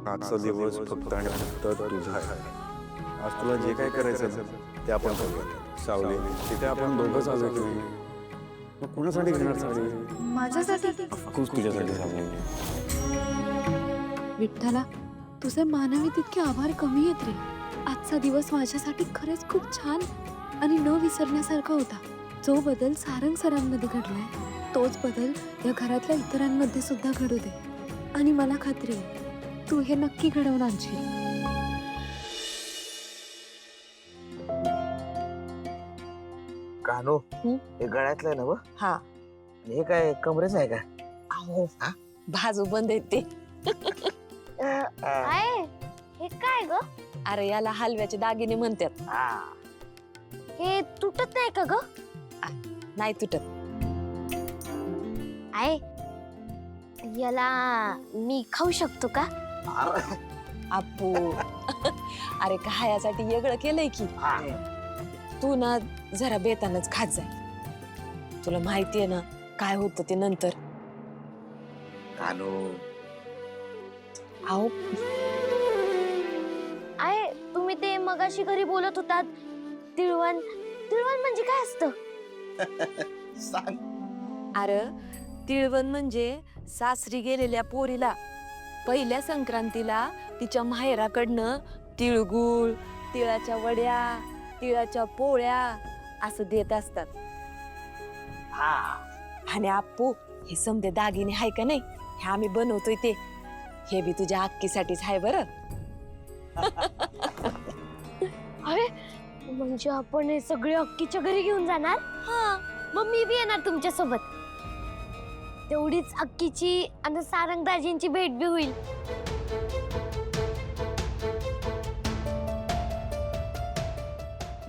आजचा दिवस फक्त आणि फक्त तुझा आहे. आज तुला जे काय करायचं ते आपण करूया. सावली तिथे आपण दोघंच आलो की नाही? मग कोणासाठी घेणार साडी? माझ्यासाठी. ऑफकोर्स तुझ्यासाठी सावली. विठ्ठला, तुझे मानवी तितके आभार कमी आहेत रे. आजचा दिवस माझ्यासाठी खरंच खूप छान आणि न विसरण्यासारखा होता. जो बदल सारंग सरांमध्ये घडलाय तोच बदल या घरातल्या इतरांमध्ये सुद्धा घडू दे. आणि मला खात्री आहे तू हे नक्की घडवून आणशील. कानो हे गळ्यातलं आहे ना व? हा. आणि हे काय कमरेच आहे का? अहो बाजू बंद आहेत ते. आहे हे काय ग? अरे याला हलव्याचे दागिने म्हणतात. हे तुटत नाही का ग? नाही तुटत. आहे याला मी खाऊ शकतो का? आपू अरे खायासाठी वेगळं केलंय की. तू ना जरा बेतानच खात जाय. तुला माहितीये ना काय होतं ते नंतर. कानो अहो आहे तुम्ही ते मगाशी घरी बोलत होतात तिळवण. तिळवण म्हणजे काय असतं? सांग. अरे तिळवण म्हणजे सासरी गेलेल्या पोरीला पहिल्या संक्रांतीला तिच्या माहेराकडनं तिळगुळ, तिळाच्या वड्या, तिळाच्या पोळ्या असं देत असतात. आणि आपू हे समजे दागिने आहे का नाही हे आम्ही बनवतोय ते. हे बी तुझ्या अक्कीसाठीच आहे बरं. अरे म्हणजे आपण हे सगळे अक्कीच्या घरी घेऊन जाणार? हा मग मी बी येणार तुमच्या सोबत. तेवढीच अक्कीची आणि सारंगदाजींची भेट बी होईल.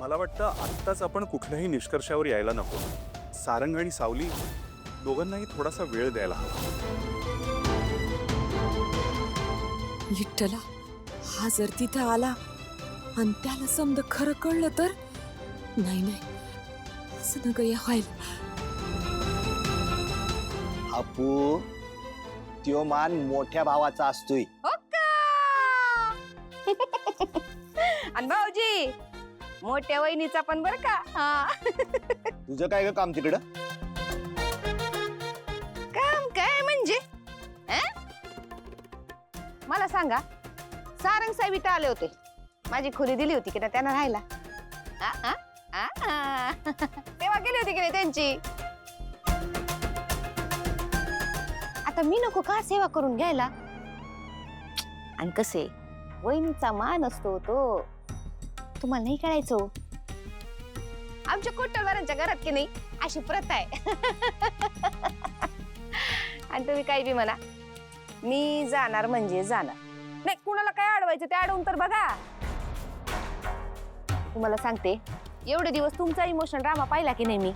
मला वाटतं आत्ताच आपण कुठल्याही निष्कर्षावर यायला नको. सारंग आणि सावली दोघांनाही थोडासा वेळ द्यायला हवा. विठ्ठला हा जर तिथं आला आणि त्याला समज खरं कळलं तर. नाही नाही असं नका या व्हायला. आपू त्यो मान मोठ्या भावाचा असतोय. आणि भाऊजी मोठ्या वहिनीचा पण बर का. तुझं काय ग काम तिकडं? काम काय म्हणजे मला सांगा. सारंग साहेब इथं आले होते. माझी खोली दिली होती की ना त्यांना राहायला. तेव्हा गेली होती की नाही त्यांची. आता मी नको का सेवा करून घ्यायला. आणि कसे वहिनीचा मान असतो तो तुम्हाला नाही कळायचो. आमच्या कोटलवारांच्या घरात की नाही अशी प्रथा आहे. आणि तुम्ही काही बी म्हणा मी जाणार म्हणजे जाणार. नाही कुणाला काय अडवायचं ते अडवून तर बघा. तुम्हाला सांगते एवढे दिवस तुमचा इमोशनल ड्रामा पाहिला की नाही मी.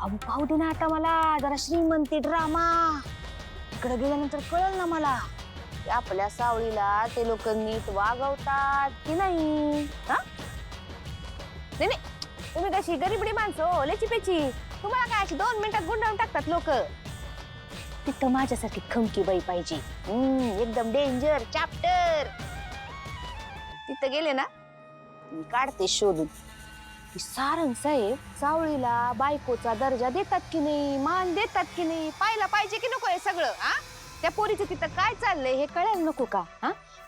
अहो पाहू दे ना आता मला जरा श्रीमंती ड्रामा. इकडे गेल्यानंतर कळलं ना मला की आपल्या सावळीला ते लोक नीट वागवतात की नाही. नाही नाही तुम्ही कशी गरीबडी माणसं लेची पेची. तुम्हाला काय अशी 2 मिनिटात गुंडाळून टाकतात लोक. तिथं माझ्यासाठी खमकी बाई पाहिजे. एकदम डेंजर चॅप्टर. तिथं गेले ना मी काढते शोधून सारंग साहेब सावळीला बायकोचा दर्जा देतात की नाही, मान देतात की नाही पाहायला पाहिजे की नको हे सगळं. त्या पोरीचं तिथं काय चाललंय हे कळायला नको का.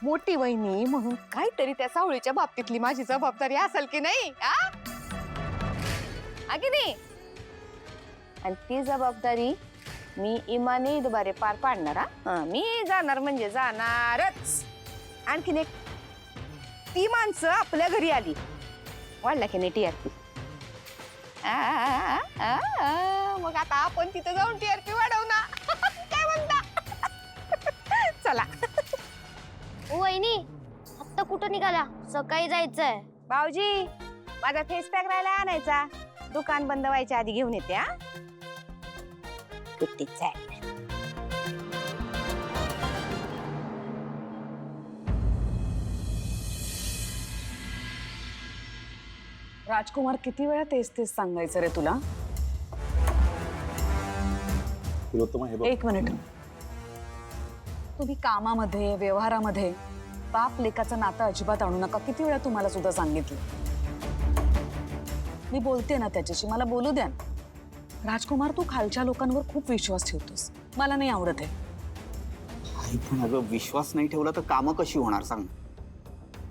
मोठी वहिनी म्हणून काहीतरी त्या सावळीच्या बाबतीतली माझी जबाबदारी असेल की नाही. की नाही. आणि ती जबाबदारी मी इमाने दुबारे पार पाडणार. मी जाणार म्हणजे जाणारच. आणखीन एक ती माणसं आपल्या घरी आली वाढला की नाही टीआरपी. मग आता आपण तिथं जाऊन टीआरपी वाढवू ना. काय म्हणता. चला. वहिनी आता कुठं निघाला? सकाळी जायचंय. भाऊजी माझा फेस पॅक राहिला आणायचा. दुकान बंद व्हायच्या आधी घेऊन येते. कितीच आहे. राजकुमार किती वेळा तेच तेच सांगायचं रे तुला. 1 मिनिट. तुम्ही कामामध्ये व्यवहारामध्ये बाप लेकाचं नातं अजिबात आणू नका. किती वेळा तुम्हाला सुद्धा सांगितलं. मी बोलते ना त्याच्याशी, मला बोलू द्या. राजकुमार, तू खालच्या लोकांवर खूप विश्वास ठेवतोस, मला नाही आवडत आहे. आई पण अगं, विश्वास नाही ठेवला तर कामं कशी होणार सांग.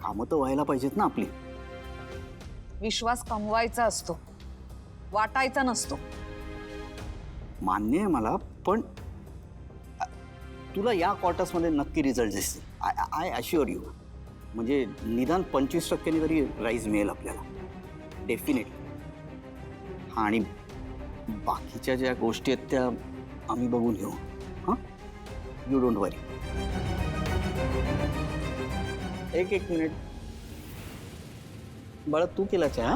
कामं तर व्हायला पाहिजेत ना आपली. विश्वास कमवायचा असतो, वाटायचा नसतो. मान्य आहे मला, पण तुला या क्वार्टर्समध्ये नक्की रिझल्ट दिसतील. I assure you. म्हणजे निदान 25% तरी राईज मिळेल आपल्याला, डेफिनेटली. आणि बाकीच्या ज्या गोष्टी आहेत त्या आम्ही बघून घेऊ. हां, यू डोंट वरी. एक मिनिट बाळा, तू केला चहा?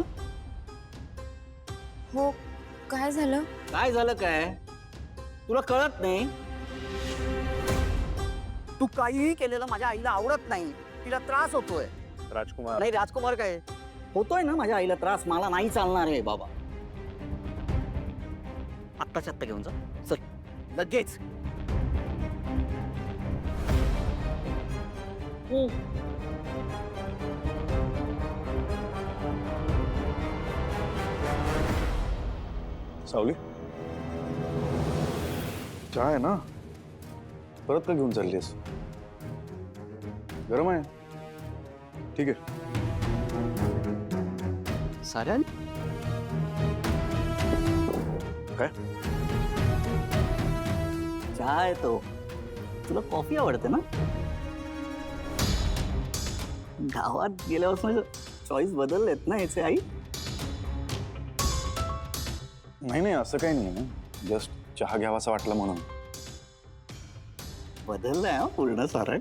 हो, काय झालं? काय झालं काय? तुला कळत नाही? तू काहीही केलेलं माझ्या आईला आवडत नाही, तिला त्रास होतोय. राजकुमार, नाही राजकुमार, काय होतोय ना माझ्या आईला त्रास, मला नाही चालणार आहे बाबा. आत्ताच्या आत्ता घेऊन जा, चल लगेच. सावली, चहा आहे ना? परत का घेऊन चाललीस? गरम आहे. ठीक आहे. साऱ्यान काय? चहा आहे तो. तुला कॉफी आवडते ना? गावात गेल्यापासून चॉईस बदललेत ना याचे आई. नाही, असं काही नाही. जस्ट चहा घ्यावासा वाटला म्हणून. बदललाय हा पूर्ण सारण.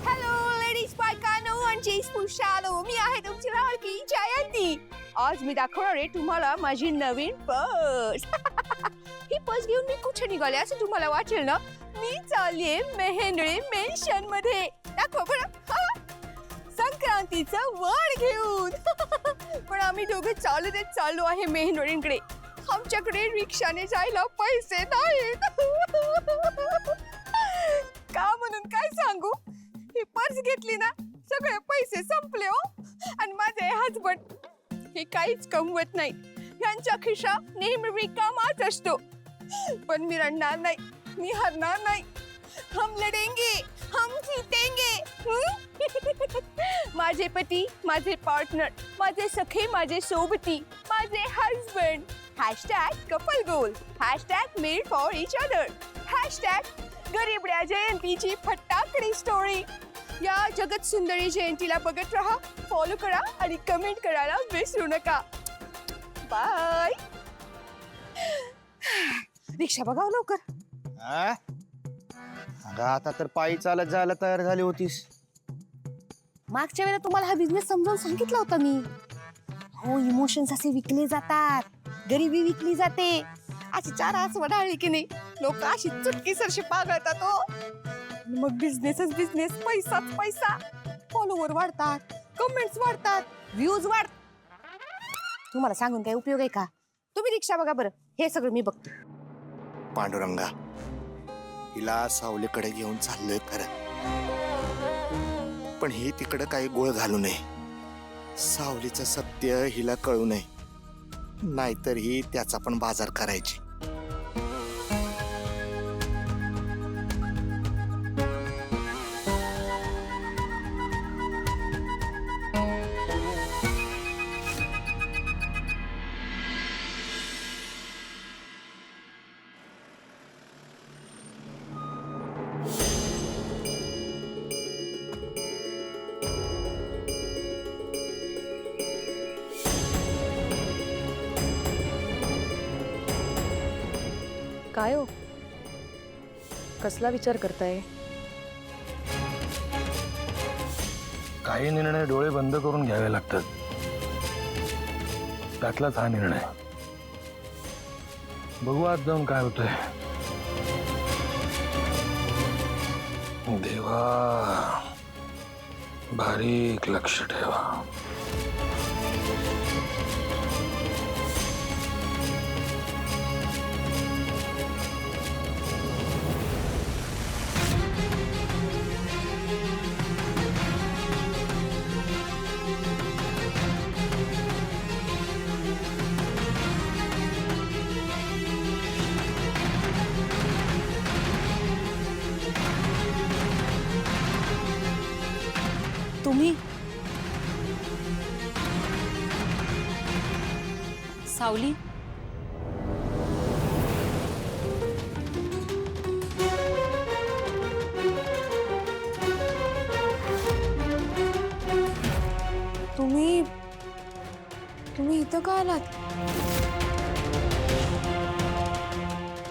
हॅलो लेडीज, बायकांनो आणि जेंट्स पुरुषांनो, मी आहे तुमची लाडकी जयंती. आज मी दाखवणार आहे तुम्हाला माझी नवीन पर्स. ही पर्स घेऊन मी कुठे निघाले असं तुम्हाला वाटेल ना? मी चाललीये मेहेंदळे मेन्शन मध्ये. दाखव बरं. संक्रांतीचं वड घेऊन. पण आम्ही दोघे चाललो आहे मेहेंदळींकडे. आमच्याकडे रिक्षाने जायला पैसे नाहीत. का म्हणून काय सांगू, ही पर्स घेतली ना सगळे पैसे संपले हो. आणि माझे हसबंड हे काहीच कमवत नाही, यांचा खिसा नेहमी रिकामाच असतो. पण मी रडणार नाही, मी हरणार नाही. हम लढेंगे, हम जीतेंगे. माझे पती, माझे पार्टनर, माझे सखे, माझे सोबती, माझे husband. #Couple goal, #made for each other, गरीबड्या जयंतीची फटाकडी स्टोरी. या जगत सुंदरी जयंतीला बघत राहा, फॉलो करा आणि कमेंट करायला विसरू नका. बाय. रिक्षा बघाव लवकर. अगं आता तर पायी चालत जायला तयार झाली होतीस. मागच्या वेळेला तुम्हाला हा बिझनेस समजावून सांगितला होता मी. हो, इमोशन्स असे विकले जातात, गरिबी विकली जाते. अशी 4 आस वडाळली की नाही, लोक अशी चुटकी सरशी पागळतात हो. मग बिझनेसच बिझनेस, पैसाच पैसा. फॉलोवर वाढतात, कमेंट्स वाढतात, व्ह्यूज वाढतात. तुम्हाला सांगून काही उपयोग आहे का? तुम्ही रिक्षा बघा बरं, हे सगळं मी बघते. पांडुरंगा, हिला सावलीकडे घेऊन चाललोय खरं, पण ही तिकडे काही गोळ घालू नये. सावलीचं सत्य हिला कळू नये, नाहीतर ही त्याचा पण बाजार करायची. काय हो, कसला विचार करताय? काही निर्णय डोळे बंद करून घ्यावे लागतात, त्यातलाच हा निर्णय. बघू आज जाऊन काय होतंय. देवा, बारीक लक्ष ठेवा. तुम्ही सावली, तुम्ही तुम्ही इथं का आलात?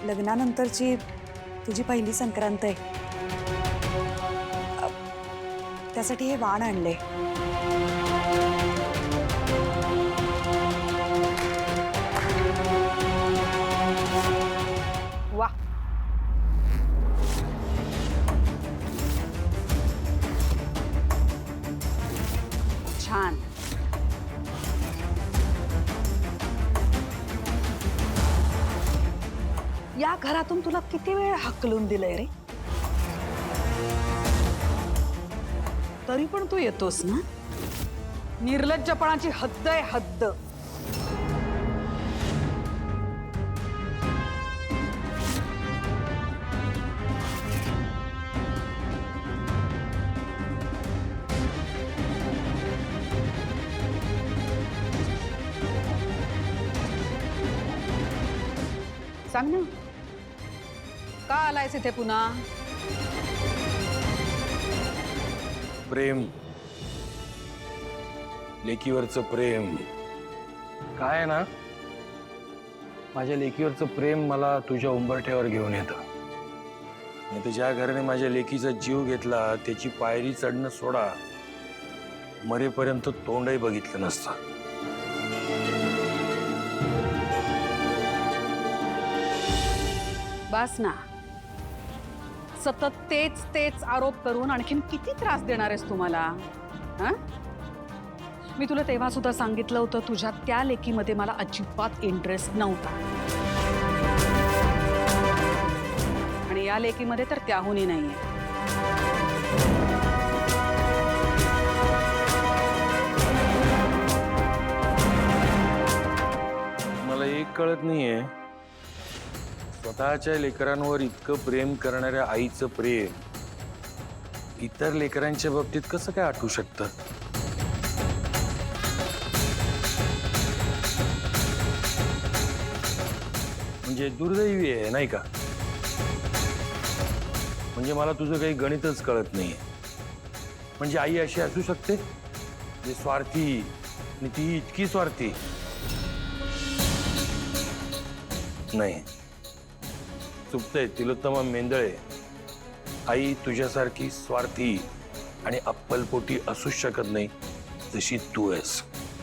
लग्नानंतरची तुझी पहिली संक्रांत आहे. त्यासाठी हे वाण आणले. वा, छान. या घरातून तुला किती वेळ हाकलून दिलंय रे? तरी पण तू येतोस ना? निर्लज्जपणाची हद्द आहे, हद्द. सांग ना, का आलायस इथे पुन्हा? प्रेम, लेकीवरचं प्रेम. काय आहे ना, माझ्या लेकीवरचं प्रेम मला तुझ्या उंबरठ्यावर घेऊन येतं. नाही तर ज्या घराने माझ्या लेकीचा जीव घेतला त्याची पायरी चढणं सोडा, मरेपर्यंत तोंडही बघितलं नसतं. बस ना, सतत तेच तेच आरोप करून आणखीन किती त्रास देणार आहेस तुम्हाला? हा? मी तुला तेव्हा सुद्धा सांगितलं होतं, तुझ्या त्या लेकीमध्ये मला अजिबात इंटरेस्ट नव्हता. आणि या लेकीमध्ये तर त्याहूनही नाहीये. मला एक कळत नाहीये, स्वतःच्या लेकरांवर इतकं प्रेम करणाऱ्या आईचं प्रेम इतर लेकरांच्या बाबतीत कसं काय आठवू शकतं? म्हणजे दुर्दैवी आहे नाही का? म्हणजे मला तुझं काही गणितच कळत नाहीये. म्हणजे आई अशी असू शकते जे स्वार्थी, आणि ती इतकी स्वार्थी नाही. चुकतंय तिलोत्तमा मेंदळे. आई तुझ्यासारखी स्वार्थी आणि अप्पलपोटी असूच शकत नाही जशी तू आहेस.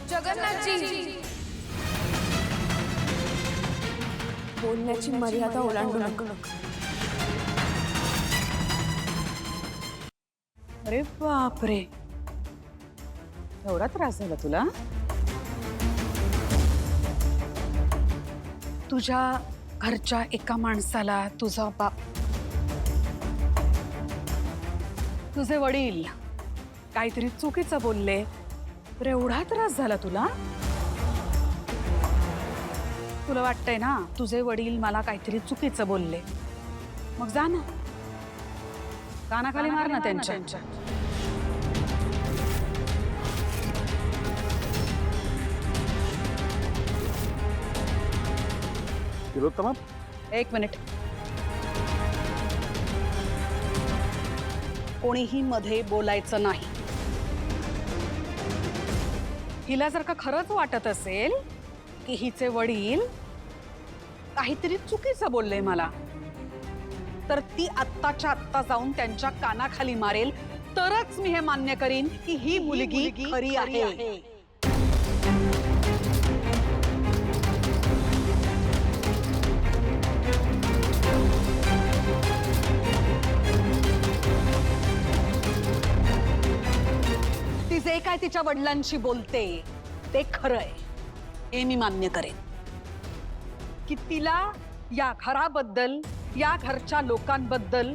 जगन्नाथजी, बोलण्याची मर्यादा ओलांडू नका. अरे बापरे, एवढा त्रास झाला तुला? तुझ्या घरच्या एका माणसाला तुझा बाप, तुझे वडील काहीतरी चुकीचं बोलले तर एवढा त्रास झाला तुला? तुला वाटतंय ना तुझे वडील मला काहीतरी चुकीचं बोलले, मग जा ना, कानाखाली मार ना त्यांच्या. तिलोत्तमा, एक मिनिट. कोणीही मध्ये बोलायचं नाही. हिला जर का खरंच वाटत असेल की हिचे वडील काहीतरी चुकीचं बोलले मला, तर ती आत्ताच्या आत्ता जाऊन त्यांच्या कानाखाली मारेल, तरच मी हे मान्य करीन की ही मुलगी खरी आहे. काय तिच्या वडिलांशी बोलते ते खरंय, हे मी मान्य करेन की तिला या घराबद्दल, या घरच्या लोकांबद्दल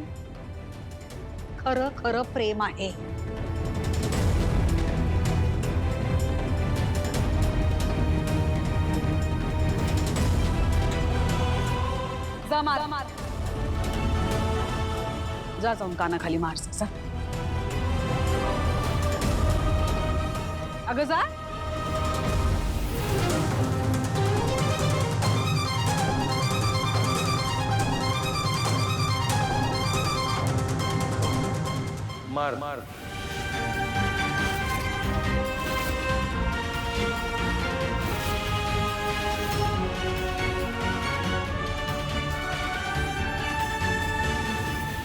खरं खरं प्रेम आहे. जा मार, जा जाऊन कानाखाली मार जा. अगं जा. मार मार.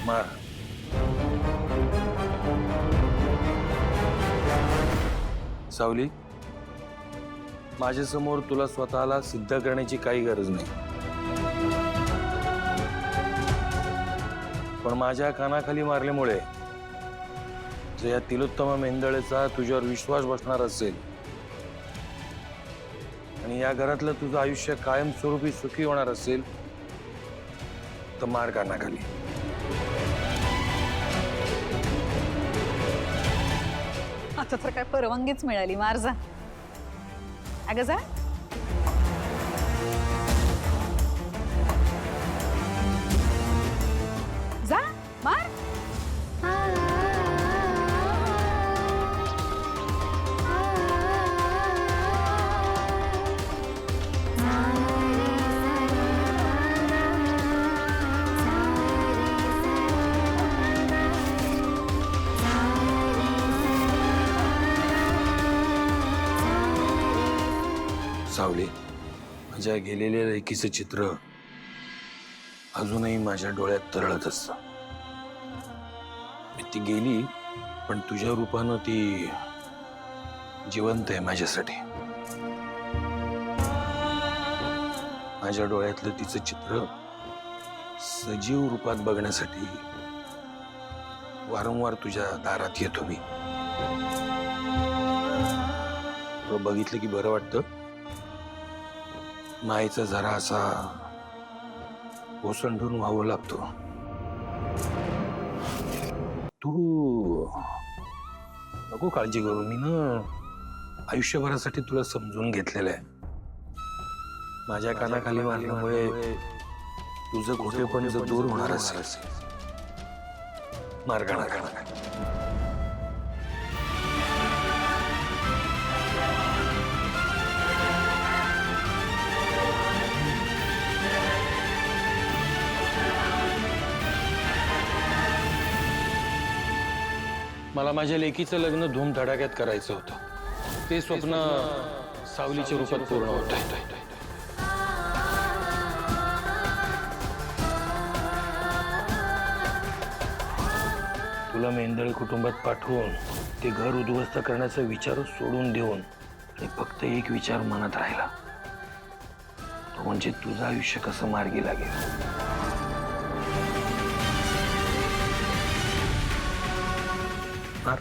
मार. सावली, माझ्यासमोर तुला स्वतःला सिद्ध करण्याची काही गरज नाही, पण माझ्या कानाखाली मारल्यामुळे जर या तिलोत्तम मेंदळेचा तुझ्यावर विश्वास बसणार असेल आणि या घरातलं तुझं आयुष्य कायमस्वरूपी सुखी होणार असेल तर मार कानाखाली. आता तर काय परवानगीच मिळाली, मार जा. अगं जा. जा मार. सावली, माझ्या गेलेल्या लेकीचं चित्र अजूनही माझ्या डोळ्यात तरळत असतं. ती गेली पण तुझ्या रूपानं ती जिवंत आहे माझ्यासाठी. माझ्या डोळ्यातलं तिचं चित्र सजीव रूपात बघण्यासाठी वारंवार तुझ्या दारात येतो मी. तो बघितलं की बरं वाटतं. माईचा जरा असा ओसंडून व्हावं लागतो. तू नको काळजी करू, मी ना आयुष्यभरासाठी तुला समजून घेतलेलं आहे. माझ्या कानाखाली मारल्यामुळे तुझं खोटेपण जर दूर होणार असेल मार कानाखाली. मला माझ्या लेकीचं लग्न धूमधडाक्यात करायचं होतं. ते स्वप्न सावलीच्या रूपात पूर्ण होत आहे. तुला मेंदळ कुटुंबात पाठवून ते घर उद्ध्वस्त करण्याचा विचार सोडून देऊन आणि फक्त एक विचार मनात राहिला, तो म्हणजे तुझं आयुष्य कसं मार्गी लागेल. मार.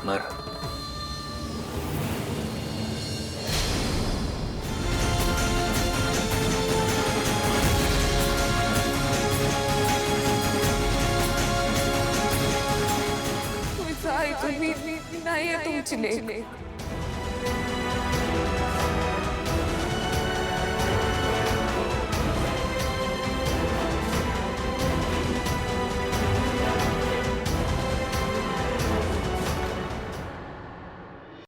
मार. तुम्ही नाही आहे तुमची लेक.